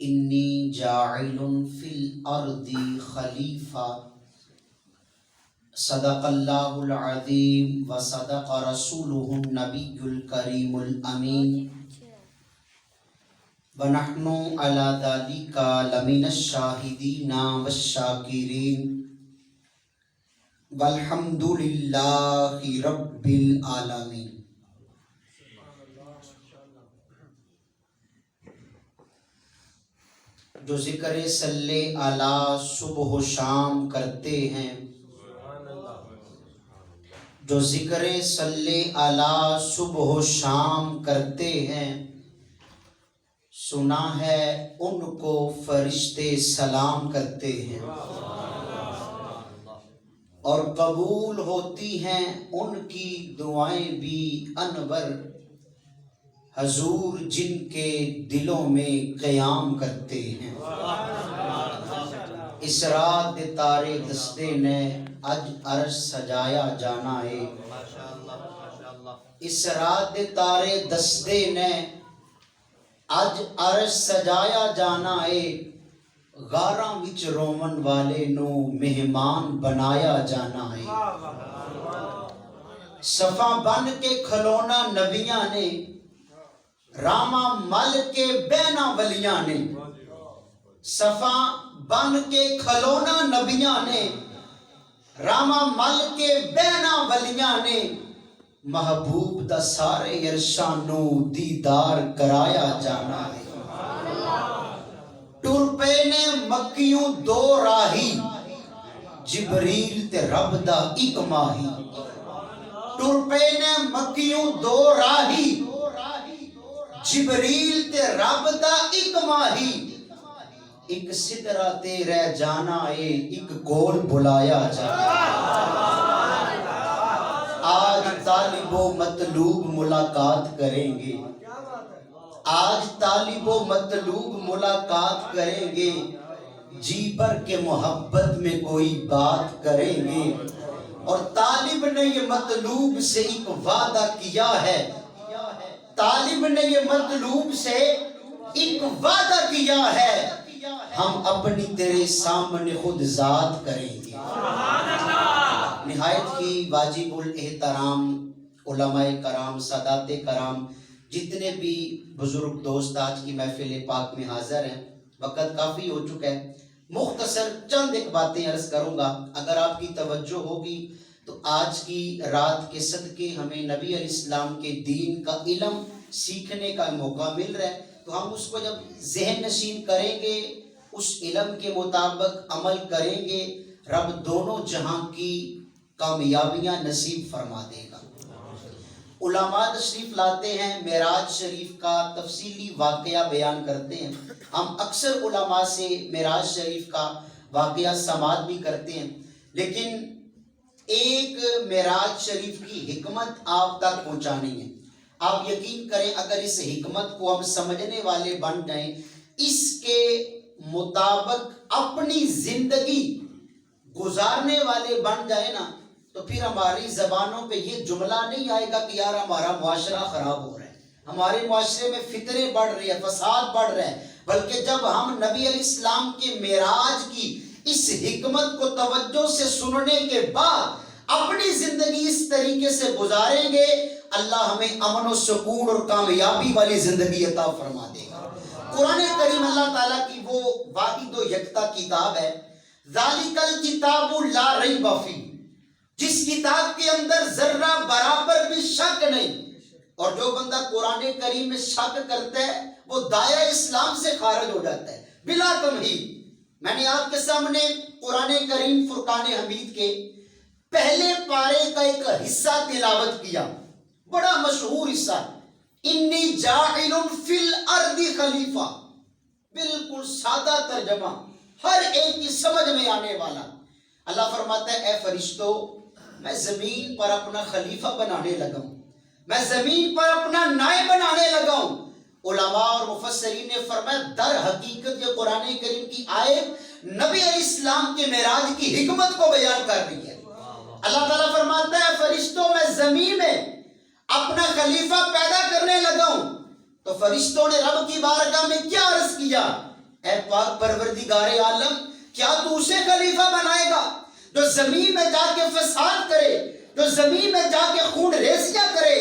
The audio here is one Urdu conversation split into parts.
انی جاعل فی الارض خلیفہ صدق اللہ العظیم و صدق رسولہ النبی الکریم الامین ونحن علی ذلک لمن الشاہدین والشاکرین والحمد للہ رب العالمین۔ جو ذکر صلی علی صبح و شام کرتے ہیں، جو ذکر صلی علی صبح و شام کرتے ہیں، سنا ہے ان کو فرشتے سلام کرتے ہیں، اور قبول ہوتی ہیں ان کی دعائیں بھی انور حضور جن کے دلوں میں قیام کرتے ہیں۔ اس رات دے تارے دستے نے اج عرش سجایا جانا ہے، اس رات دے تارے دستے نے اج عرش سجایا جانا ہے، غاراں وچ رومن والے نو مہمان بنایا جانا ہے۔ صفاں بن کے کھلونا نبیاں نے، راما مل کے بہنا ولیاں نے، صفاں بن کے کھلونا نبیاں نے، راما مل کے بہنا ولیاں نے، محبوب دا سارے عرشاں نو دیدار کرایا جانا ہے۔ ٹر پے نے مکیوں دو راہی، جبریل تے رب دا ایک ماہی۔ ٹر پے نے مکیوں دو راہی، جبریل تے رب دا ایک ماہی۔ ایک سدرہ تے رہ جانا ہے، ایک کول بلایا جانا ہے۔ آج طالب و مطلوب ملاقات کریں گے، آج طالب و مطلوب ملاقات کریں گے، جی بھر کے محبت میں کوئی بات کریں گے، اور طالب نے یہ مطلوب سے ایک وعدہ کیا ہے، طالب نے یہ مطلوب سے ایک وعدہ کیا ہے، ہم اپنی تیرے سامنے خود ذات کریں گے۔ نہایت ہی واجب الاحترام علماء کرام، سادات کرام، جتنے بھی بزرگ دوست آج کی محفل پاک میں حاضر ہیں، وقت کافی ہو چکا ہے، مختصر چند ایک باتیں عرض کروں گا۔ اگر آپ کی توجہ ہوگی تو آج کی رات کے صدقے ہمیں نبی علیہ السلام کے دین کا علم سیکھنے کا موقع مل رہا ہے، تو ہم اس کو جب ذہن نشین کریں گے، اس علم کے مطابق عمل کریں گے، رب دونوں جہاں کی کامیابیاں نصیب فرما دے گا۔ علماء تشریف لاتے ہیں، معراج شریف کا تفصیلی واقعہ بیان کرتے ہیں، ہم اکثر علماء سے معراج شریف کا واقعہ سماعت بھی کرتے ہیں، لیکن ایک معراج شریف کی حکمت آپ تک پہنچانی ہے۔ آپ یقین کریں اگر اس حکمت کو ہم سمجھنے والے بن جائیں، اس کے مطابق اپنی زندگی گزارنے والے بن جائیں نا، تو پھر ہماری زبانوں پہ یہ جملہ نہیں آئے گا کہ یار ہمارا معاشرہ خراب ہو رہا ہے، ہمارے معاشرے میں فتنے بڑھ رہے ہیں، فساد بڑھ رہا ہے، بلکہ جب ہم نبی علیہ السلام کے معراج کی اس حکمت کو توجہ سے سننے کے بعد اپنی زندگی اس طریقے سے گزاریں گے، اللہ ہمیں امن و سکون اور کامیابی والی زندگی عطا فرما دے گا۔ قرآن کریم اللہ تعالیٰ کی وہ واحد و یکتا کتاب ہے، ذالک الکتاب لا ریب فیہ، جس کتاب کے اندر ذرہ برابر بھی شک نہیں، اور جو بندہ قرآن کریم میں شک کرتا ہے وہ دائرہ اسلام سے خارج ہو جاتا ہے بلا تمہید۔ میں نے آپ کے سامنے قرآن کریم فرقان حمید کے پہلے پارے کا ایک حصہ تلاوت کیا، بڑا مشہور حصہ، انی جاعل فی الارض خلیفہ، بالکل سادہ ترجمہ، ہر ایک کی سمجھ میں آنے والا۔ اللہ فرماتا ہے اے فرشتو، میں زمین پر اپنا خلیفہ بنانے لگا ہوں، میں زمین پر اپنا نائب بنانے لگا ہوں۔ علماء اور مفسرین نے فرمایا در حقیقت یہ قرآن کریم کی آیت نبی علیہ السلام کے معراج کی حکمت کو بیان کر رہی ہے۔ اللہ تعالیٰ فرماتا ہے فرشتوں میں زمین میں اپنا خلیفہ پیدا کرنے لگا ہوں، تو فرشتوں نے رب کی بارگاہ میں کیا عرض کیا؟ اے پاک پروردگار عالم کیا تو اسے خلیفہ بنائے گا جو زمین میں جا کے فساد کرے، جو زمین میں جا کے خون ریزیاں کرے؟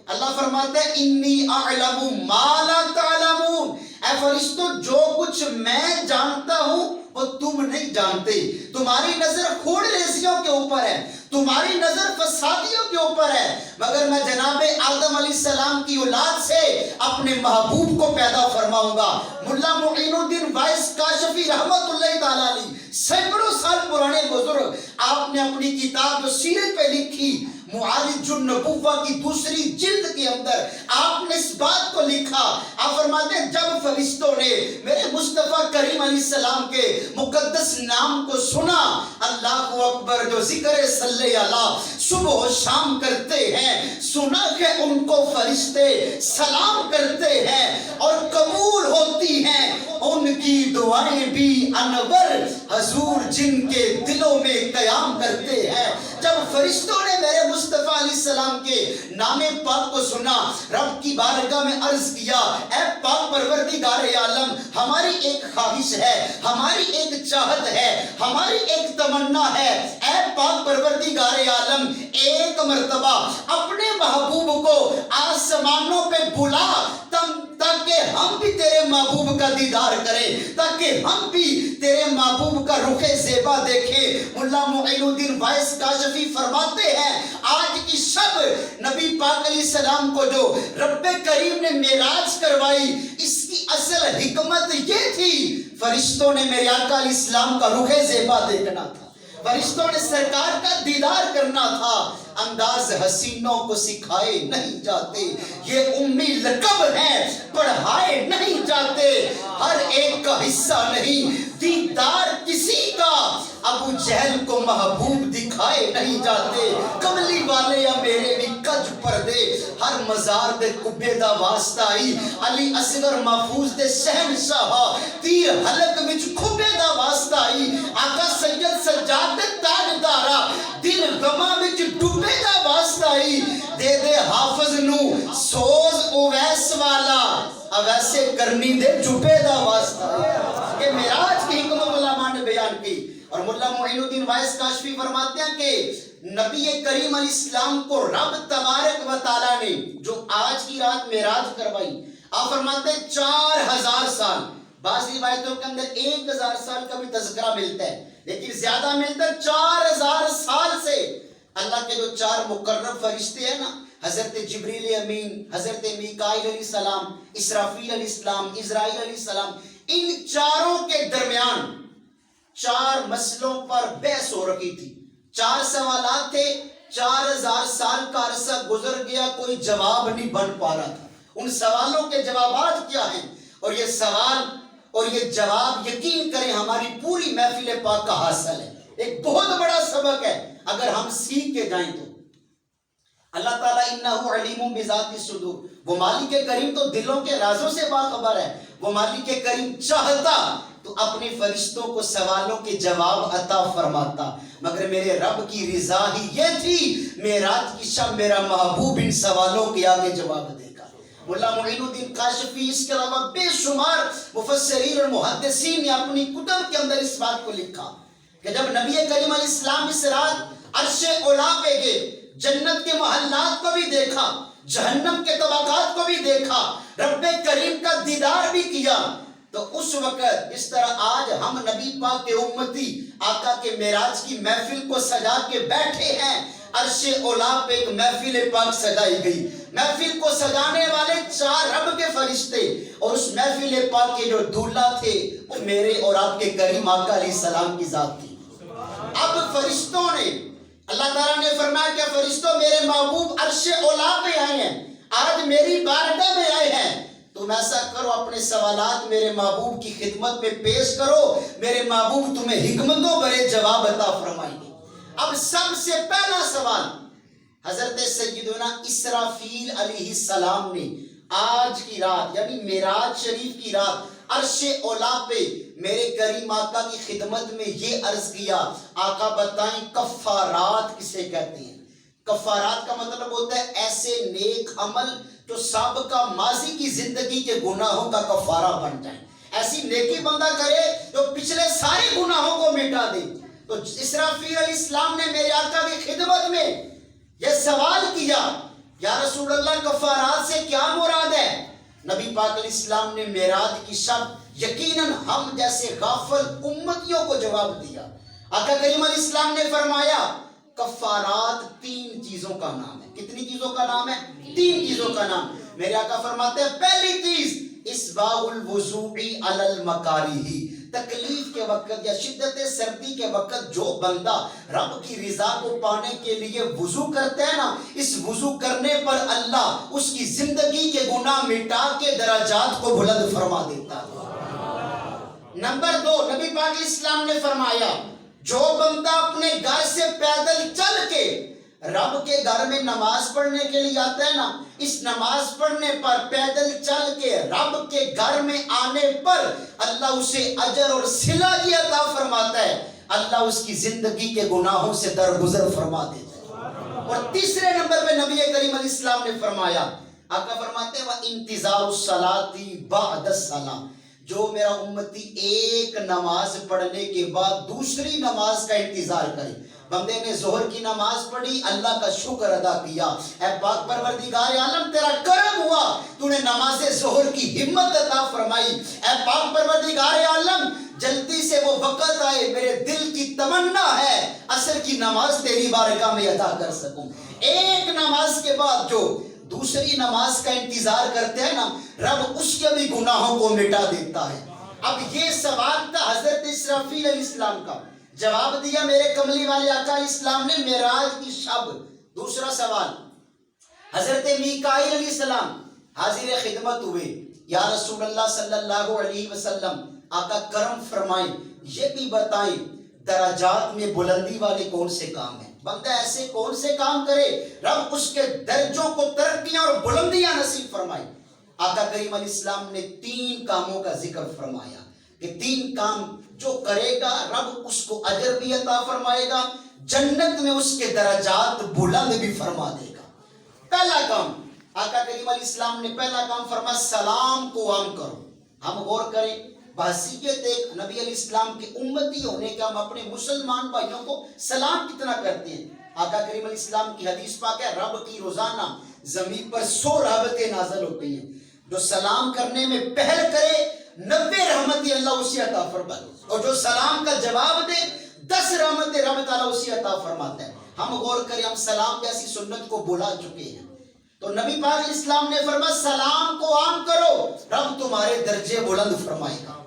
اللہ فرماتا ہے انی اعلم ما لا تعلمون، اے فرشتوں جو کچھ میں جانتا ہوں وہ تم نہیں جانتے۔ تمہاری نظر خون ریزیوں کے اوپر ہے، تمہاری نظر فسادیوں کے اوپر ہے، مگر میں جناب آدم علیہ السلام کی اولاد سے اپنے محبوب کو پیدا فرماؤں گا۔ ملا معین الدین وائس کاشفی رحمت اللہ تعالیٰ علیہ، سینکڑوں سال پرانے بزرگ، آپ نے اپنی کتاب جو سیرت پہ لکھی معالج النبوہ کی دوسری جلد کے اندر آپ نے اس بات کو لکھا، آپ فرماتے ہیں جب فرشتوں نے میرے مصطفیٰ کریم علیہ السلام کے مقدس نام کو سنا، اللہ اکبر جو ذکر صلی اللہ صبح و شام کرتے ہیں، سنا کہ ان کو فرشتے سلام کرتے ہیں اور قبول ہوتی ہیں ان کی دعائیں بھی انور حضور جن کے دلوں میں قیام کرتے ہیں۔ جب فرشتوں نے میرے مصطفیٰ علیہ السلام کے نام پاک کو سنا، رب کی بارگاہ میں عرض کیا اے پاک پروردگار عالم ہماری ایک خواہش ہے، ہماری ایک چاہت ہے، ہماری ایک تمنا ہے، اے پاک پروردگار عالم ایک مرتبہ اپنے محبوب کو آسمانوں پہ بلا تاکہ ہم بھی تیرے محبوب کا دیدار کریں، تاکہ ہم بھی تیرے محبوب کا رخ زیبا دیکھیں۔ ملا معین الدین وائس کاشفی فرماتے ہیں آج کی شب نبی پاک علیہ السلام کو جو رب کریم نے معراج کروائی، اس کی اصل حکمت یہ تھی فرشتوں نے میرے آقا علیہ السلام کا رخ زیبا دیکھنا تھا، فرشتوں نے سرکار کا دیدار کرنا تھا۔ انداز حسینوں کو سکھائے نہیں جاتے، یہ امی لقب ہیں پڑھائے نہیں جاتے، ہر ایک کا حصہ نہیں دیدار کسی کا، ابو جہل کو محبوب دکھائے نہیں جاتے، کملی والے یا میرے بھی کج پردے، ہر مزار دے کبے دا واسطہ آئی، علی اصغر محفوظ دے شہنشاہ تیر حلق وچ کھبے دا واسطہ آئی، آقا سید سجاد دے تاجدارا دل غماں وچ ڈوبے دا واسطہ آئی، دے دے حافظ نو سوز اویس والا اویسے کرنی دے جبے دا واسطہ آئی۔ کہ معراج کی حکمت علماء نے بیان کی، اور ملا معین الدین وائس کاشفی فرماتے ہیں کہ نبی کریم علیہ السلام کو رب تبارک و تعالیٰ نے جو آج کی رات معراج کروائی، آپ فرماتے ہیں 4000 سال، بعض روایتوں کے اندر 1000 سال کا بھی تذکرہ ملتا ہے، لیکن زیادہ ملتا ہے 4000 سال سے اللہ کے جو 4 مقرب فرشتے ہیں نا، حضرت جبریل امین، حضرت میکائیل علیہ السلام، اسرافیل علیہ السلام، اسرائیل علیہ السلام، ان چاروں کے درمیان 4 مسئلوں پر بحث ہو رکھی تھی، 4 سوالات تھے، 4000 سال کا عرصہ گزر گیا، کوئی جواب نہیں بن پا رہا تھا۔ ان سوالوں کے جوابات کیا ہیں؟ اور یہ سوال اور یہ جواب یقین کریں ہماری پوری محفل پاک کا حاصل ہے، ایک بہت بڑا سبق ہے اگر ہم سیکھ کے جائیں تو۔ اللہ تعالیٰ انہو علیم بذات الصدور، وہ مالک کریم تو دلوں کے رازوں سے باخبر ہے، وہ مالک کریم چاہتا تو اپنے فرشتوں کو سوالوں کے جواب عطا فرماتا، مگر میرے رب کی رضا ہی یہ تھی معراج کی شب میرا محبوب ان سوالوں کے آگے جواب دے گا۔ ملا معین الدین کاشفی اس کے علاوہ بے شمار مفسرین اور محدثین نے اپنی کتب کے اندر اس بات کو لکھا کہ جب نبی کریم علیہ السلام اس رات عرش اولا پہ گئے، جنت کے محلات کو بھی دیکھا، جہنم کے طبقات کو بھی دیکھا، رب کریم کا دیدار بھی کیا، تو اس وقت جس طرح آج ہم نبی پاک کے امتی آقا کے معراج کی محفل کو سجا کے بیٹھے ہیں، عرش اولا پہ ایک محفل پاک سجائی گئی، محفل کو سجانے والے 4 رب کے فرشتے، اور اس محفل پاک کے جو دولہا تھے وہ میرے اور آپ کے کریم آقا علیہ السلام کی ذات تھی۔ اب فرشتوں نے اللہ تعالیٰ نے فرمایا کہ فرشتوں میرے محبوب عرش اولا پہ آئے ہیں، آج میری بارگاہ میں آئے ہیں، تم ایسا کرو اپنے سوالات میرے محبوب کی خدمت میں پیش کرو، میرے محبوب تمہیں حکمتوں بھرے جواب عطا فرمائیں گے۔ اب سب سے پہلا سوال حضرت سیدنا اسرافیل علیہ السلام نے آج کی رات یعنی معراج شریف کی رات عرش اولا پہ میرے کریم آقا کی خدمت میں یہ عرض کیا، آقا بتائیں کفارات کسے کہتے ہیں؟ کفارات کا مطلب ہوتا ہے ایسے نیک عمل جو سابقہ ماضی کی زندگی کے گناہوں کا کفارہ بن جائیں، ایسی نیکی بندہ کرے جو پچھلے سارے گناہوں کو مٹا دے. تو اسرافیل علیہ السلام نے میرے آقا کی خدمت میں یہ سوال کیا یا رسول اللہ کفارات سے کیا مراد ہے؟ نبی پاک علیہ السلام نے معراج کی شب یقیناً ہم جیسے غافل امتیوں کو جواب دیا. آقا کریم علیہ السلام نے فرمایا کفارات 3 چیزوں کا نام ہے. کتنی چیزوں کا نام ہے؟ 3 چیزوں کا نام. میرے آقا فرماتے ہیں پہلی چیز اسباغ الوضوء علی المکارہ. تکلیف کے وقت یا شدت سردی کے وقت جو بندہ رب کی رضا کو پانے کے لیے وضو کرتا ہے نا، اس وضو کرنے پر اللہ اس کی زندگی کے گناہ مٹا کے درجات کو بلند فرما دیتا ہے. نمبر 2 نبی پاک علیہ السلام نے فرمایا جو بندہ اپنے گھر سے پیدل چل کے رب کے گھر میں نماز پڑھنے کے لیے آتا ہے نا، اس نماز پڑھنے پر پیدل چل کے رب کے گھر میں آنے پر اللہ اسے اجر اور صلہ بھی عطا فرماتا ہے. اللہ اس کی زندگی کے گناہوں سے درگزر فرما دیتا ہے. اور تیسرے نمبر پہ نبی کریم علیہ السلام نے فرمایا، آقا فرماتے ہیں وَانتظار الصلاۃ بعد الصلاۃ. جو میرا امتی ایک نماز پڑھنے کے بعد دوسری نماز کا انتظار کرے. بندے نے ظہر کی نماز پڑھی، اللہ کا شکر ادا کیا، اے پاک پروردگار عالم تیرا کرم ہوا، تو نے نماز ظہر کی ہمت عطا فرمائی. اے پاک پروردگار عالم جلدی سے وہ وقت آئے، میرے دل کی تمنا ہے عصر کی نماز تیری بارگاہ میں ادا کر سکوں. ایک نماز کے بعد جو دوسری نماز کا انتظار کرتے ہیں نا، رب اس کے بھی گناہوں کو مٹا دیتا ہے. اب یہ سوال تھا حضرت اسرافیل علیہ السلام کا، جواب دیا میرے کملی والے آقا علیہ السلام نے معراج کی شب. دوسرا سوال حضرت میکائیل علیہ السلام حاضر خدمت ہوئے، یا رسول اللہ صلی اللہ علیہ وسلم آقا کرم فرمائیں، یہ بھی بتائیں درجات میں بلندی والے کون سے کام ہیں؟ بندہ ایسے کون سے کام کرے رب اس کے درجوں کو ترقیاں اور بلندیاں نصیب فرمائے. آقا کریم علیہ السلام نے 3 کاموں کا ذکر فرمایا کہ 3 کام جو کرے گا رب اس کو اجر بھی عطا فرمائے گا، جنت میں اس کے درجات بلند بھی فرما دے گا. پہلا کام آقا کریم علیہ السلام نے پہلا کام فرمایا سلام کو عام کرو. ہم غور کریں بحثیت ایک نبی علیہ السلام کے امتی ہونے کے ہم اپنے مسلمان بھائیوں کو سلام کتنا کرتے ہیں. آقا کریم علیہ السلام کی حدیث پاک ہے رب کی روزانہ زمین پر 100 رحمتیں نازل ہوتی ہیں. جو سلام کرنے میں پہل کرے 90 رحمتیں اللہ اسے عطا فرماتا ہے، اور جو سلام کا جواب دے 10 رحمتیں رب تعالیٰ اسے عطا فرماتا ہے. ہم غور کریں ہم سلام جیسی سنت کو بھلا چکے ہیں. تو نبی پاک علیہ السلام نے فرمایا سلام کو عام کرو رب تمہارے درجے بلند فرمائے گا.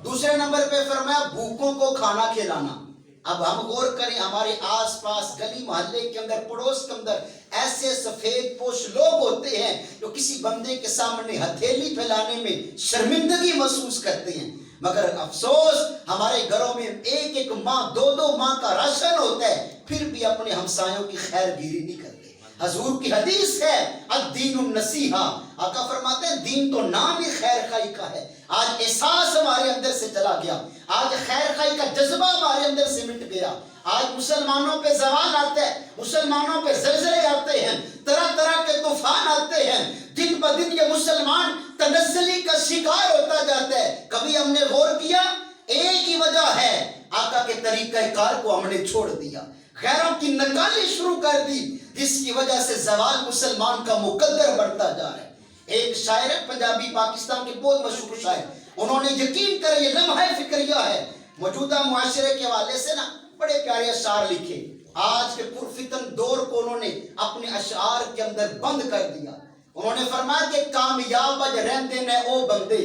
دوسرے نمبر پہ فرمایا بھوکوں کو کھانا کھلانا. اب ہم غور کریں ہمارے آس پاس گلی محلے کے اندر پڑوس کے اندر ایسے سفید پوش لوگ ہوتے ہیں جو کسی بندے کے سامنے ہتھیلی پھیلانے میں شرمندگی محسوس کرتے ہیں، مگر افسوس ہمارے گھروں میں 1 ماہ 2 ماہ کا راشن ہوتا ہے پھر بھی اپنے ہمسایوں کی خیر گیری نہیں کرتے. حضور کی حدیث ہے الدین النصیحہ. آقا فرماتے ہیں دین تو نام ہی خیر خائی کا ہے. آج احساس ہمارے اندر سے چلا گیا، آج خیر خائی کا جذبہ ہمارے اندر سے مٹ گیا. آج مسلمانوں پہ زوال آتا ہے، مسلمانوں پہ زلزلے آتے ہیں، طرح طرح کے طوفان آتے ہیں. دن بہ دن یہ مسلمان تنزلی کا شکار ہوتا جاتا ہے. کبھی ہم نے غور کیا ایک ہی وجہ ہے آقا کے طریقہ کار کو ہم نے چھوڑ دیا، غیروں کی نکالی شروع کر دی، جس کی وجہ سے زوال مسلمان کا مقدر بڑھتا جا رہا ہے. ایک شاعر ہے پنجابی پاکستان کے بہت مشہور شاعر، انہوں نے یقین کرے یہ لمحہ فکریہ ہے، موجودہ معاشرے کے حوالے سے نا بڑے پیارے اشعار لکھے. آج کے پرفتن دور کو انہوں نے اپنے اشعار کے اندر بند کر دیا. انہوں نے فرمایا کہ کامیاب اج رہندے نے او بندے،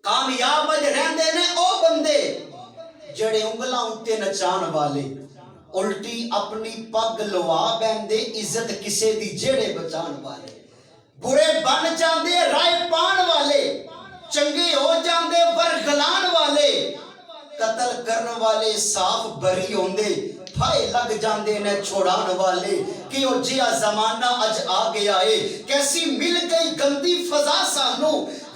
کامیاب اج رہندے نے او بندے جڑے انگلاں اُتے نچان والے، الٹی اپنی پگ لوا بیندے عزت کسے دی جڑے بچان والے. برے بن جاندے رائے پان والے، چنگے ہو جاندے ورگلان والے، قتل کرن والے صاف بری ہوندے، پھائے لگ جاندے نے چھوڑان والے. کہ او جیا زمانہ اج آ گیا ہے، کیسی مل گئی گندی فضا سانو،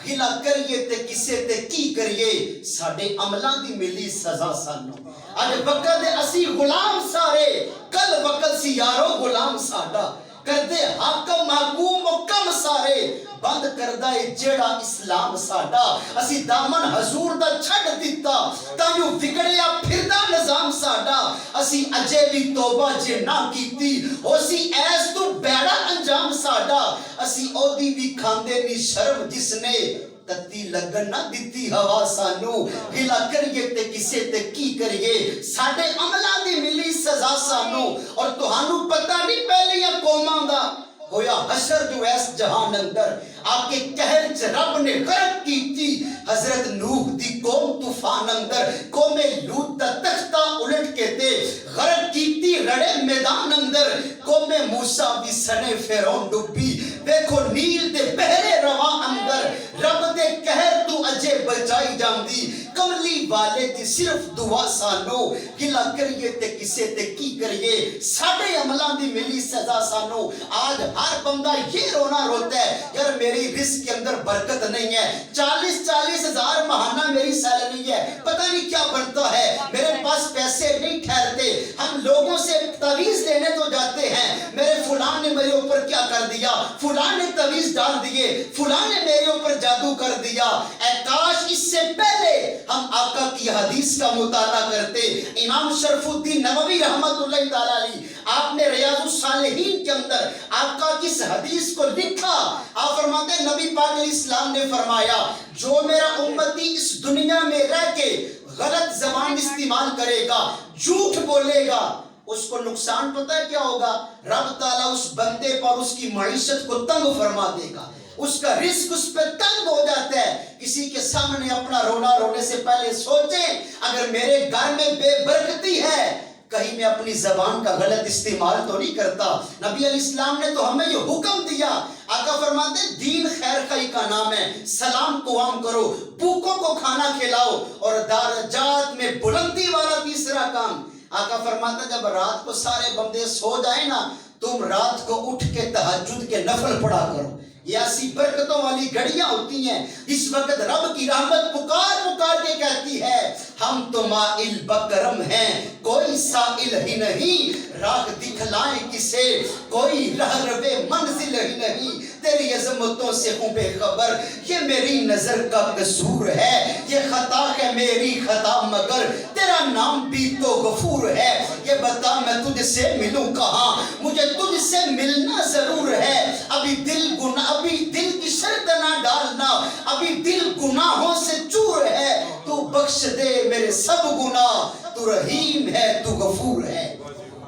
گلا کریے تے کسے تے کی کریے، ساڑے عملان دی ملی سزا سانو. اج وقت اسی غلام سارے، کل وقت سی یارو غلام ساڑا. کردے حاکم محکوم و کم سارے بند کردہ اے جیڑا اسلام ساڈا اسی دامن حضور دا چھڑ دیتا تائیوں بگڑیا پھردا نظام ساڈا اسی اجے بھی توبہ جے نہ کیتی اسی ایس تو بیڑا انجام ساڈا اسی او دی بھی کھاندے نی شرم جس نے تتی لگن نہ دیتی ہوا سانو گلا کریے تے کسے تے کی کریے ساڈے عملاں دی ملی سزا سانو اور تہانوں پتہ نہیں پہلے قوماں دا ہویا حشر جو ایس جہان اندر آکے قہر چ رب نے غرق کی تھی حضرت نوح دی قوم طوفان اندر قوم لوط دا تختہ الٹ کے تے غرق کی تھی رڑے میدان اندر قوم موسیٰ بھی سنے فیرون ڈوبی دیکھو نیل دے بہرے رواں اندر رب دے قہر تو اجے بچائی جاندی کملی والے دی صرف دعا سانو گلا کریے تے کسے تے کی کریے ساڑھے عملان دی ملی سزا سانو آج ہر بندہ یہ رونا روتا ہے یار میری رزق کے اندر برکت نہیں ہے 40 ہزار ماہانہ میری سیلری ہے پتہ نہیں کیا بنتا ہے میرے پاس پیسے نہیں ٹھہرتے ہم لوگوں سے تویز لینے تو جاتے ہیں میرے فلان نے میرے اوپر کیا کر دیا فلان نے تویز ڈال دیے فلان نے میرے اوپر جادو کر دیا اے کاش اس سے پہلے ہم آقا کی حدیث کا مطالعہ کرتے امام شرف الدین نووی رحمت اللہ تعالیٰ علیہ آپ نے ریاض الصالحین کے اندر آقا کی اس حدیث کو لکھا آپ فرماتے ہیں نبی پاک علیہ السلام نے فرمایا جو میرا امتی اس دنیا میں رہ کے غلط زبان استعمال کرے گا جھوٹ بولے گا اس کو نقصان پتہ ہے کیا ہوگا رب تعالیٰ اس بندے پر اس کی معیشت کو تنگ فرما دے گا اس کا رزق اس پہ تنگ ہو جاتا ہے کسی کے سامنے اپنا رونا رونے سے پہلے سوچیں اگر میرے گھر میں بے برکتی ہے کہیں میں اپنی زبان کا غلط استعمال تو نہیں کرتا نبی علیہ السلام نے تو ہمیں یہ حکم دیا آقا فرماتے ہیں دین خیر خائی کا نام ہے سلام کو عام کرو بھوکوں کو کھانا کھلاؤ اور درجات میں بلندی والا تیسرا کام آقا فرماتا جب رات کو سارے بندے سو جائیں نا تم رات کو اٹھ کے تہجد کے نفل پڑھا کرو یہ ایسی برکتوں والی گھڑیاں ہوتی ہیں اس وقت رب کی رحمت پکار کے کہتی ہے ہم تو مائل بکرم ہیں کوئی سائل ہی نہیں راہ دکھلائیں کسے کوئی رہ روے منزل ہی نہیں تیری عظمتوں سے ہوں بے خبر یہ میری نظر کا قصور ہے یہ خطا ہے میری خطا مگر تیرا نام بھی تو غفور ہے یہ بتا میں تجھ سے ملوں کہاں مجھے تجھ سے ملنا ضرور ہے ابھی دل کی شرط نہ ڈالنا ابھی دل گناہوں سے چور ہے تو بخش دے میرے سب گناہ تو رحیم ہے تو غفور ہے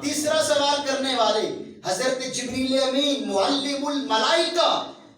تیسرا سوال کرنے والے حضرت جبریل امین معلم الملائکہ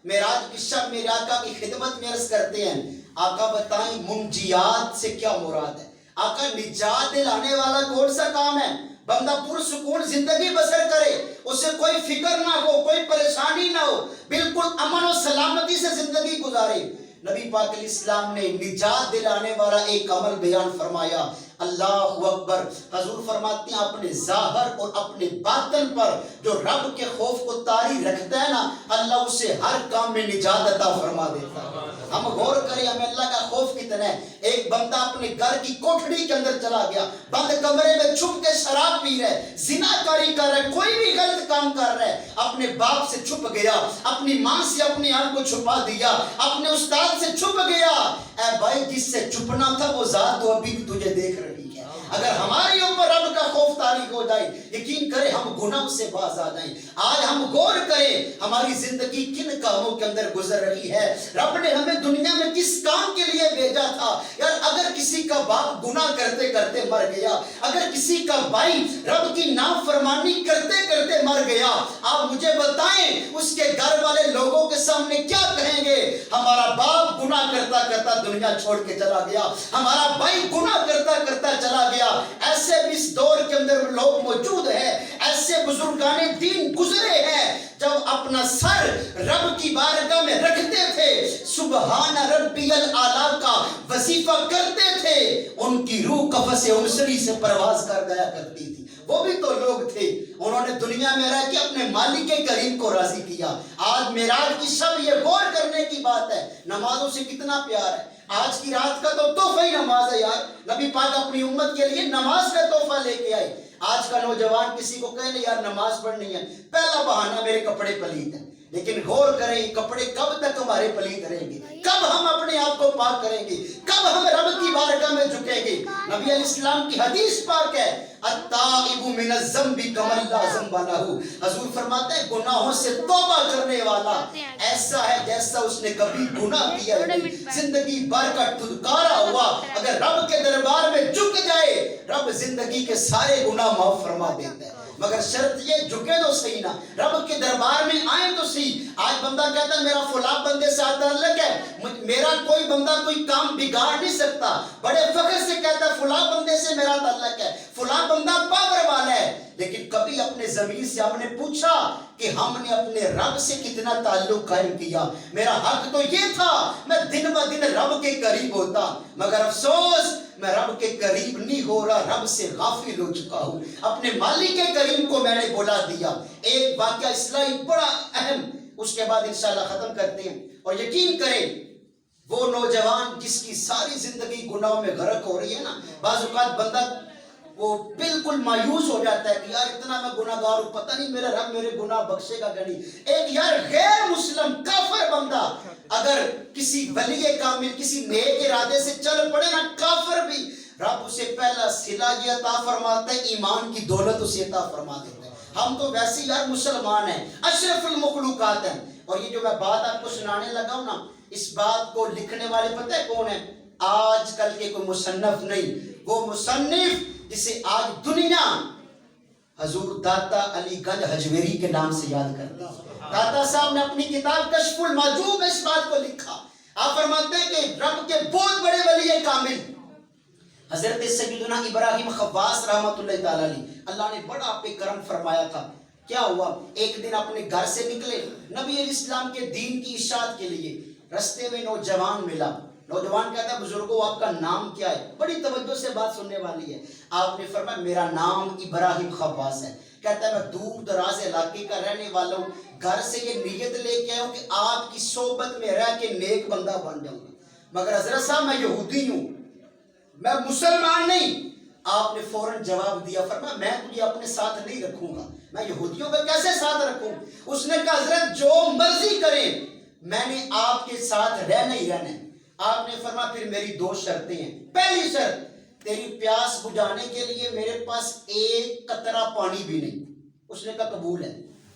معراج کی شب میرے آقا کی خدمت میں عرض کرتے ہیں آقا بتائیں منجیات سے کیا مراد ہے آقا نجات دلانے والا کون سا کام ہے بندہ پرسکون زندگی بسر کرے اسے کوئی فکر نہ ہو کوئی پریشانی نہ ہو بالکل امن و سلامتی سے زندگی گزارے نبی پاک علیہ السلام نے نجات دلانے والا ایک عمل بیان فرمایا اللہ اکبر حضور فرماتے ہیں اپنے ظاہر اور اپنے باطن پر جو رب کے خوف کو طاری رکھتا ہے نا اللہ اسے ہر کام میں نجات عطا فرما دیتا ہے ہم غور کریں ہمیں اللہ کا خوف کتنا ہے ایک بندہ اپنے گھر کی کوٹھڑی کے اندر چلا گیا بند کمرے میں چھپ کے شراب پی رہا ہے زنا کاری کر رہا ہے کوئی بھی غلط کام کر رہا ہے اپنے باپ سے چھپ گیا اپنی ماں سے اپنی آنکھ کو چھپا دیا اپنے استاد سے چھپ گیا اے بھائی جس سے چھپنا تھا وہ ذات تو ابھی بھی تجھے دیکھ رہی ہے اگر ہمارے اوپر رب کا خوف طاری ہو جائے یقین کرے ہم گناہ سے باز آ جائیں آج ہم غور کریں ہماری زندگی کن کاموں کے اندر گزر رہی ہے رب نے ہمیں دنیا میں کس کام کے لیے بھیجا تھا یار اگر کسی کا باپ گناہ کرتے کرتے مر گیا اگر کسی کا بھائی رب کی نافرمانی کرتے کرتے مر گیا آپ مجھے بتائیں اس کے گھر والے لوگوں کے سامنے کیا کہیں گے ہمارا باپ گناہ کرتا کرتا دنیا چھوڑ کے چلا گیا ہمارا بھائی گناہ کرتا کرتا چلا گیا ایسے بھی اس دور کے اندر لوگ موجود ہیں ایسے بزرگان دین گزرے ہیں جب اپنا سر رب کی بارگاہ میں رکھتے تھے سبحان ربی الاعلی کا وظیفہ کرتے تھے ان کی روح قفس انصری سے پرواز کر گیا کرتی تھی وہ بھی تو لوگ تھے انہوں نے دنیا میں رہ کے اپنے مالک کریم کو راضی کیا آج معراج کی شب یہ غور کرنے کی بات ہے نمازوں سے کتنا پیار ہے آج کی رات کا تو تحفہ ہی نماز ہے یار. نبی پاک اپنی امت کے لیے نماز کا تحفہ لے کے آئے. آج کا نوجوان کسی کو کہے یار نماز پڑھنی ہے، پہلا بہانہ میرے کپڑے پلیت ہیں. لیکن غور کریں یہ کپڑے کب تک ہمارے پلیت رہیں گے؟ کب ہم اپنے آپ کو پاک کریں گے؟ کب ہم رب کی بارگاہ میں جھکیں گے؟ نبی علیہ السلام کی حدیث پاک ہے التائب من الذنب کمن لا ذنب لہ. حضور فرماتے ہیں گناہوں سے توبہ کرنے والا ایسا ہے جیسا اس نے کبھی گناہ کیا نہیں. زندگی بھر کا دھتکارا ہوا اگر رب کے دربار میں جھک جائے رب زندگی کے سارے گناہ معاف فرما دیتا ہے. مگر شرط یہ جھکے تو صحیح نا، رب کے دربار میں آئیں تو صحیح. آج بندہ کہتا ہے میرا فلاں بندے سے تعلق ہے، میرا کوئی بندہ کوئی کام بگاڑ نہیں سکتا. بڑے فخر سے کہتا ہے فلاں بندے سے میرا تعلق ہے، فلاں بندہ پاور والا ہے. لیکن کبھی اپنے ضمیر سے ہم نے پوچھا کہ ہم نے اپنے رب سے کتنا تعلق قائم کیا؟ میرا حق تو یہ تھا میں دن بہ دن رب کے قریب ہوتا، مگر افسوس میں رب کے قریب نہیں ہو رہا، رب سے غافل ہو چکا ہوں. اپنے مالک کے کریم کو میں نے بلا دیا. ایک واقعہ اسلائی بڑا اہم، اس کے بعد انشاءاللہ ختم کرتے ہیں. اور یقین کریں وہ نوجوان جس کی ساری زندگی گناہوں میں غرق ہو رہی ہے نا، بعض اوقات بندہ وہ بالکل مایوس ہو جاتا ہے کہ یار اتنا میں گناہ گار ہوں، پتہ نہیں میرا رب میرے گناہ بخشے گا کہ نہیں. ایک یار غیر مسلم کافر بندہ اگر کسی ولی کامل کسی نیک ارادے سے چل پڑے نا، کافر بھی، رب اسے پہلا صلہ یہ عطا فرماتا ہے، ایمان کی دولت اسے عطا فرما دیتا ہے. ہم تو ویسے یار مسلمان ہیں، اشرف المخلوقات ہیں. اور یہ جو میں بات آپ کو سنانے لگا ہوں نا، اس بات کو لکھنے والے پتہ ہے کون ہیں؟ آج کل کے کوئی مصنف نہیں، وہ مصنف جسے آج دنیا حضور داتا علی گنج حجویری کے نام سے یاد کرتی ہے. داتا صاحب نے اپنی کتاب کشف المعجوب میں اس بات کو لکھا. آپ فرماتے ہیں کہ رب کے بہت بڑے ولی کامل حضرت سیدنا ابراہیم خواص رحمۃ اللہ تعالی علیہ، اللہ نے بڑا آپ پہ کرم فرمایا تھا. کیا ہوا؟ ایک دن اپنے گھر سے نکلے نبی علیہ السلام کے دین کی اشاعت کے لیے. رستے میں نوجوان ملا. نوجوان کہتا ہے بزرگوں آپ کا نام کیا ہے؟ بڑی توجہ سے بات سننے والی ہے. آپ نے فرمایا میرا نام ابراہیم خواص ہے. کہتا ہے میں دور دراز علاقے کا رہنے والا ہوں، گھر سے یہ نیت لے کے آیا ہوں کہ آپ کی صحبت میں رہ کے نیک بندہ بن جاؤں گا، مگر حضرت صاحب میں یہودی ہوں، میں مسلمان نہیں. آپ نے فوراً جواب دیا، فرمایا میں تجھے اپنے ساتھ نہیں رکھوں گا، میں یہودیوں کا کیسے ساتھ رکھوں؟ اس نے کہا حضرت جو مرضی کریں میں نے آپ کے ساتھ رہنا ہی رہنا ہے. آپ نے فرمایا پھر میری دو شرطیں ہیں. پہلی شرط تیری پیاس بجھانے کے لیے میرے پاس ایک قطرہ پانی بھی نہیں. اس نے کہا قبول ہے.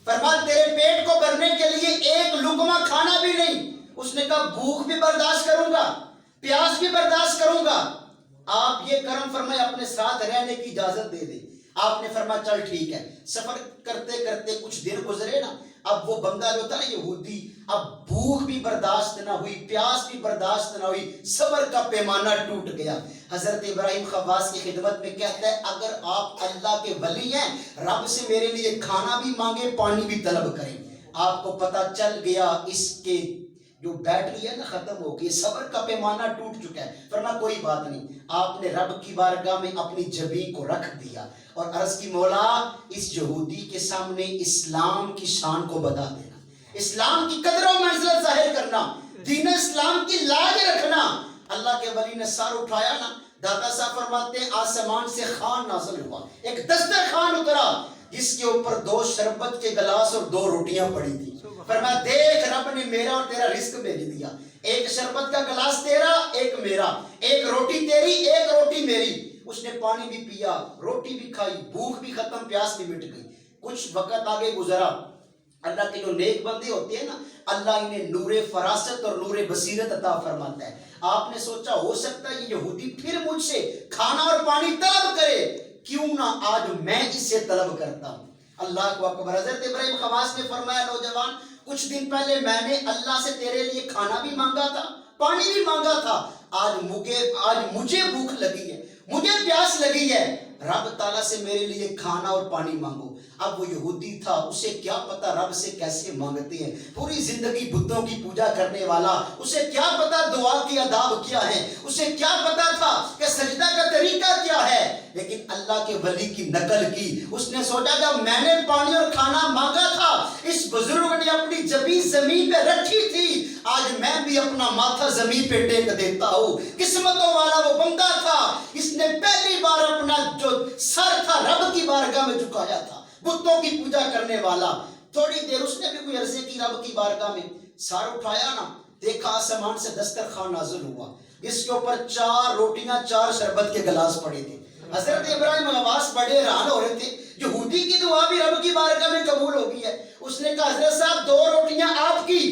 فرمایا تیرے پیٹ کو بھرنے کے لیے ایک لقمہ کھانا بھی نہیں. اس نے کہا بھوک بھی برداشت کروں گا، پیاس بھی برداشت کروں گا، آپ یہ کرم فرمائے اپنے ساتھ رہنے کی اجازت دے دیں. آپ نے فرمایا چل ٹھیک ہے. سفر کرتے کرتے کچھ دن گزرے نا، اب وہ بندہ جو تھا نا یہودی، اب بھوک بھی برداشت نہ ہوئی، پیاس بھی برداشت نہ ہوئی، صبر کا پیمانہ ٹوٹ گیا. حضرت ابراہیم خواص کی خدمت میں کہتا ہے اگر آپ اللہ کے ولی ہیں، رب سے میرے لیے کھانا بھی مانگے، پانی بھی طلب کریں. آپ کو پتہ چل گیا اس کے جو بیٹری ہے نا ختم ہو گئی، صبر کا پیمانہ ٹوٹ چکا ہے. فرمایا کوئی بات نہیں. آپ نے رب کی بارگاہ میں اپنی جبین کو رکھ دیا اور عرض کی مولا اس یہودی کے سامنے اسلام کی شان کو بتا دینا، اسلام کی قدر و منزلت ظاہر کرنا، دین اسلام کی لاج رکھنا. اللہ کے ولی نے سر اٹھایا نا، داتا صاحب فرماتے ہیں آسمان سے خوان نازل ہوا، ایک دسترخوان اترا جس کے اوپر 2 شربت کے گلاس اور 2 روٹیاں پڑی تھی. فرمایا دیکھ رب نے میرا اور تیرا رزق بھیج دیا، ایک شربت کا گلاس تیرا، ایک میرا، ایک روٹی تیری، ایک روٹی میری. اس نے پانی بھی پیا، روٹی بھی کھائی، بھوک بھی ختم، پیاس بھی مٹ گئی. کچھ وقت آگے گزرا. اللہ کے جو نیک بندے ہوتے ہیں نا، اللہ انہیں نور فراست اور نور بصیرت عطا فرماتا ہے. آپ نے سوچا ہو سکتا ہے یہ یہودی پھر مجھ سے کھانا اور پانی طلب کرے، کیوں نہ آج میں اس سے طلب کرتا ہوں. اللہ کو اکبر. حضرت ابراہیم خواص نے فرمایا نوجوان کچھ دن پہلے میں نے اللہ سے تیرے لیے کھانا بھی مانگا تھا، پانی بھی مانگا تھا، آج مجھے بھوک لگی ہے، مجھے پیاس لگی ہے. رب تعالیٰ سے میرے لیے کھانا اور پانی مانگو. اب وہ یہودی تھا, اسے کیا پتا رب سے کیسے مانگتے ہیں, پوری زندگی بتوں کی پوجا کرنے والا, اسے کیا پتا دعا کی آداب کیا ہے, اسے کیا پتا تھا کہ سجدہ کا طریقہ کیا ہے. لیکن اللہ کے ولی کی نقل کی. اس نے سوچا جب میں نے پانی اور کھانا مانگا تھا, اس بزرگ نے اپنی جبین زمین پہ رکھی تھی, آج میں بھی اپنا ماتھا زمین پہ ٹیک دیتا ہوں. قسمتوں والا وہ بندہ تھا, اس نے پہلی بار اپنا جو سر تھا رب کی بارگاہ میں جھکایا تھا. بتوں کی پوجا کرنے والا, تھوڑی دیر اس نے بھی کوئی عرضے کی رب کی بارگاہ میں, سار اٹھایا نا, دیکھا آسمان سے دسترخوان نازل ہوا, اس کے اوپر 4 روٹیاں 4 شربت کے گلاس پڑے تھے. حضرت ابراہیم عباس بڑے حیران ہو رہے تھے, یہودی کی دعا بھی رب کی بارگاہ میں قبول ہو گئی ہے. اس نے کہا حضرت صاحب 2 روٹیاں آپ کی,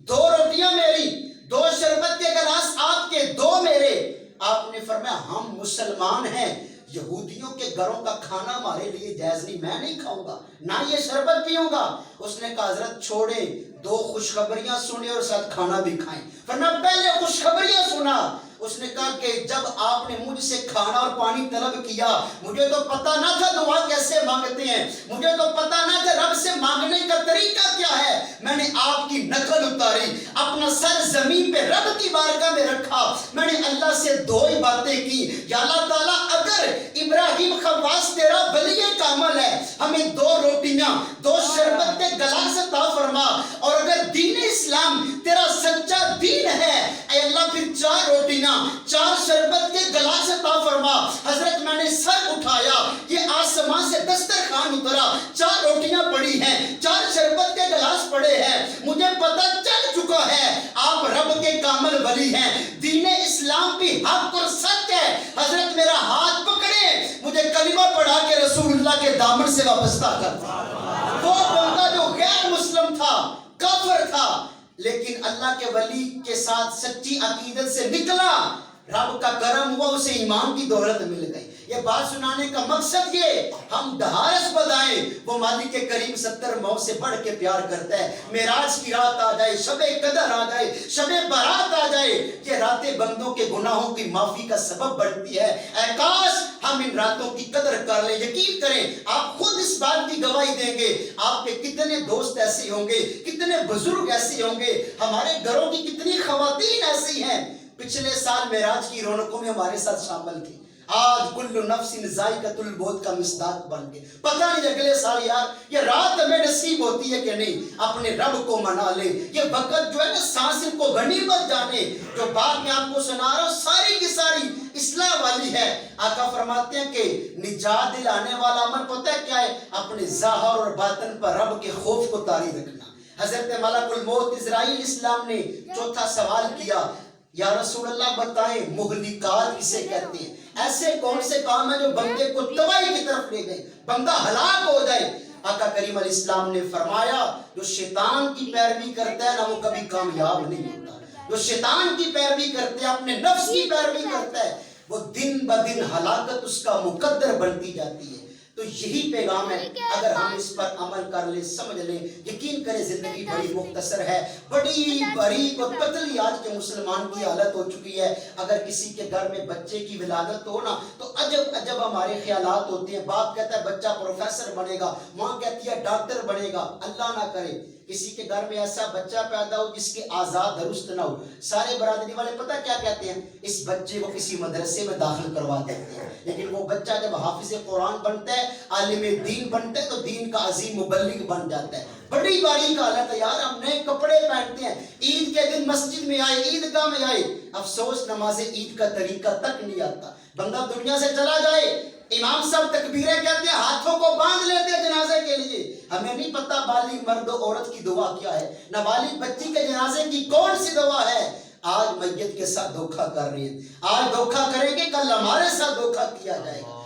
2 روٹیاں میری, 2 شربت کے گلاس آپ کے, 2 میرے. آپ نے فرمایا ہم مسلمان ہیں, یہودیوں کے گھروں کا کھانا ہمارے لیے جائز نہیں, میں نہیں کھاؤں گا, نہ یہ شربت پیوں گا. اس نے کہا حضرت چھوڑے, 2 خوشخبریاں سنیں اور ساتھ کھانا بھی کھائیں. فرمایا پہلے خوشخبریاں سنا. اس نے کہا کہ جب آپ نے مجھ سے کھانا اور پانی طلب کیا, مجھے تو پتا نہ تھا دعا کیسے مانگتے ہیں, مجھے تو پتا نہ تھا رب سے مانگنے کا طریقہ کیا ہے. میں نے آپ کی نقل اتاری, اپنا سر زمین پہ رب کی بارگاہ میں رکھا, میں نے اللہ سے 2 ہی باتیں کی, یا اللہ تعالیٰ اگر ابراہیم خواص تیرا ولی کامل ہے, ہمیں 2 روٹیاں 2 شربت کے گلاس عطا فرما, اور اگر دین اسلام تیرا سچا دین ہے اے اللہ پھر 4 روٹیاں 4 شربت کے گلاس عطا فرما. حضرت میں نے سر اٹھایا, یہ آسمان سے دسترخوان اترا, 4 روٹیاں پڑی ہیں, 4 شربت کے گلاس پڑے ہیں, مجھے پتہ چل چکا ہے آپ رب کے کامل ولی ہیں, دین اسلام بھی حق اور سچ ہے. حضرت میرا ہاتھ پکڑے, مجھے کلمہ پڑھا کے رسول اللہ کے دامن سے وابستہ کر. وہ بندہ جو غیر مسلم تھا, کافر تھا, لیکن اللہ کے ولی کے ساتھ سچی عقیدت سے نکلا, رب کا کرم ہوا, اسے ایمان کی دولت مل گئی. یہ بات سنانے کا مقصد یہ, ہم ڈھارس بدائیں, وہ مالک کریم 70 ماؤں سے بڑھ کے پیار کرتا ہے. معراج کی رات آ جائے, شب قدر آ جائے, شب برات آ جائے, یہ راتیں بندوں کے گناہوں کی معافی کا سبب بنتی ہے. اے کاش ہم ان راتوں کی قدر کر لیں. یقین کریں آپ خود اس بات کی گواہی دیں گے, آپ کے کتنے دوست ایسے ہوں گے, کتنے بزرگ ایسے ہوں گے, ہمارے گھروں کی کتنی خواتین ایسی ہیں پچھلے سال معراج کی رونقوں میں ہمارے ساتھ شامل تھی. آج کل نفس ذائقۃ الموت کا مصداق بن کے, پتہ نہیں اگلے سال یار یہ رات ہمیں نصیب ہوتی ہے کہ نہیں, اپنے رب کو منا لے. یہ وقت جو ہے نا سانس کو غنیمت جانے, جو بات میں آپ کو سنا رہا ہوں ساری کی ساری اصلاح والی ہے. آقا فرماتے ہیں کہ نجات دلانے والا عمل پتہ ہے کیا ہے, اپنے ظاہر اور باطن پر رب کے خوف کو طاری رکھنا. حضرت ملک الموت اسرائیل اسلام نے چوتھا سوال کیا, یا رسول اللہ بتائیں مہلکات کسے کہتے ہیں, ایسے کون سے کام ہیں جو بندے کو تباہی کی طرف لے گئے, بندہ ہلاک ہو جائے. آقا کریم علیہ السلام نے فرمایا جو شیطان کی پیروی کرتا ہے نا وہ کبھی کامیاب نہیں ہوتا. جو شیطان کی پیروی کرتا ہے, اپنے نفس کی پیروی کرتا ہے, وہ دن بدن ہلاکت اس کا مقدر بنتی جاتی ہے. تو یہی پیغام ہے, اگر ہم اس پر عمل کر لیں, سمجھ لیں, یقین کریں زندگی بڑی مختصر ہے. بڑی باریک اور پتلی آج کے مسلمان کی حالت ہو چکی ہے. اگر کسی کے گھر میں بچے کی ولادت ہو نا تو عجب عجب ہمارے خیالات ہوتے ہیں. باپ کہتا ہے بچہ پروفیسر بنے گا, ماں کہتی ہے ڈاکٹر بنے گا. اللہ نہ کرے کسی کے گھر میں ایسا بچہ پیدا ہو جس کے آزاد درست نہ ہو, سارے برادری والے پتہ کیا کہتے ہیں, اس بچے کو کسی مدرسے میں داخل کروا دیتے ہیں. لیکن وہ بچہ جب حافظ قرآن بنتا ہے, عالم دین بنتا ہے, تو دین کا عظیم مبلغ بن جاتا ہے. بڑی باریک حالت ہے یار, ہم نئے کپڑے پہنتے ہیں, عید کے دن مسجد میں آئے, عیدگاہ میں آئے, افسوس نماز عید کا طریقہ تک نہیں آتا. بندہ دنیا سے چلا جائے, امام صاحب تکبیریں کہتے ہیں, ہاتھوں کو باندھ لیتے ہیں جنازے کے لیے. ہمیں نہیں پتا بالغ مرد و عورت کی دعا کیا ہے, نابالغ بچی کے جنازے کی کون سی دعا ہے. آج میت کے ساتھ دھوکہ کر رہے ہیں, آج دھوکہ کریں گے, کل ہمارے ساتھ دھوکہ کیا جائے گا.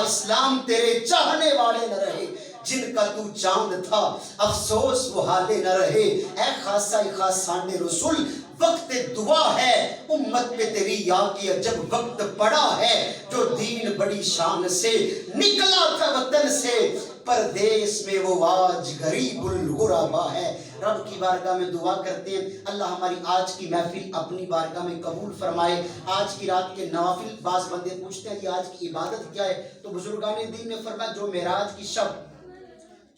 اسلام تیرے چاہنے والے نہ رہے, جن کا تو چاند تھا افسوس وہ حالے نہ رہے. اے خاصہ خاصان رسول وقت دعا ہے, امت پہ تیری یا کیا جب وقت پڑا ہے. جو دین بڑی شان سے نکلا تھا وطن سے, پردیس میں وہ آج غریب الغربا ہے۔ رب کی بارگاہ میں دعا کرتے ہیں اللہ ہماری آج کی محفل اپنی بارگاہ میں قبول فرمائے۔ آج کی رات کے نوافل، بعض بندے پوچھتے ہیں یہ آج کی عبادت کیا ہے، تو بزرگان دین نے فرمایا جو معراج کی شب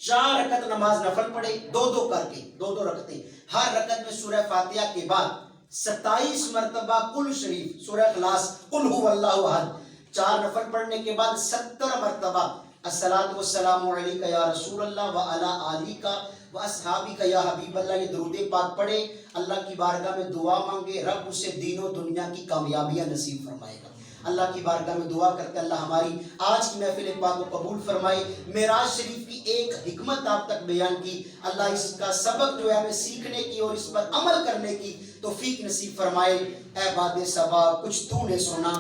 4 رکعت نماز نفل پڑھے، دو کر کے 2 رکعتیں، ہر رکعت میں سورہ فاتحہ کے بعد 27 مرتبہ کل شریف، سورہ اخلاص، قل هو اللہ احد، 4 نفل پڑھنے کے بعد 70 مرتبہ الصلاۃ والسلام علیک یا رسول اللہ وعلی آلک واصحابک یا حبیب اللہ، یہ درود پاک پڑھے، اللہ کی بارگاہ میں دعا مانگے، رب اسے دین و دنیا کی کامیابیاں نصیب فرمائے گا۔ اللہ کی بارگاہ میں دعا کرتے اللہ ہماری آج کی محفل پاک کو قبول فرمائے۔ معراج شریف کی ایک حکمت آپ تک بیان کی، اللہ اس کا سبق جو ہے ہمیں سیکھنے کی اور اس پر عمل کرنے کی توفیق نصیب فرمائے۔ اے باد صبا کچھ تو نے سنا،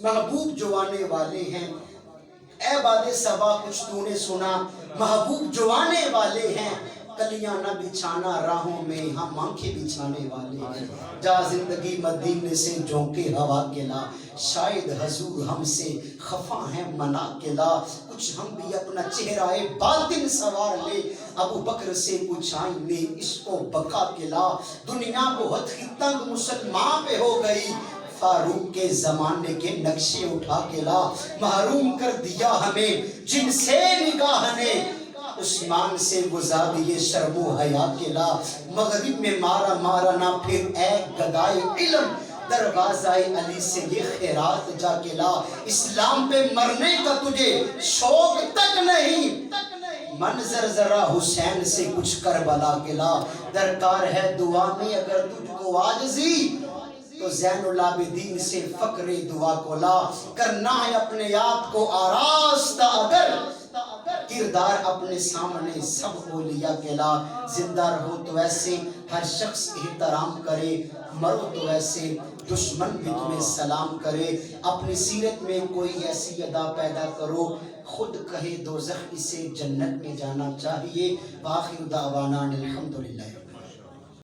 محبوب جو آنے والے ہیں، اے باد صبا کچھ تو نے سنا، محبوب جو آنے والے ہیں، کلیاں نہ بچھانا راہوں میں، ہم آنکھیں بچھانے والے ہیں، جا زندگی مدینے سے جھونکے ہوا کے لا، شاید حضور ہم سے خفا ہیں منا کے لا، کچھ ہم بھی اپنا چہرہ باطن سوار لے، ابو بکر سے پوچھائیں نے عشق و بقا کے لا، دنیا بہت ہی تنگ مسلمان پہ ہو گئی، فاروق کے زمانے کے نقشے اٹھا کے لا، محروم کر دیا ہمیں جن سے نگاہ نے، عثمان سے گزار یہ شرم و حیا کے لا، مغرب میں مارا نہ پھر اے گدائے علم، دروازہ علی سے یہ خیرات جا کے لا، اسلام پہ مرنے کا تجھے شوق تک نہیں، منظر ذرا حسین سے کچھ کربلا کے لا، درکار ہے دعا میں اگر تجھ کو عاجزی، تو زین العابدین سے فقر دعا کو لا، کرنا ہے اپنے آپ کو آراستہ اگر، کردار اپنے سامنے سب اولیاء کے لا، زندہ رہو تو ایسے ہر شخص احترام کرے، مرو تو ایسے دشمن بھی تمہیں سلام کرے، اپنی سیرت میں کوئی ایسی ادا پیدا کرو، خود کہے دوزخ اسے جنت میں جانا چاہیے۔ وآخر دعوانا الحمدللہ۔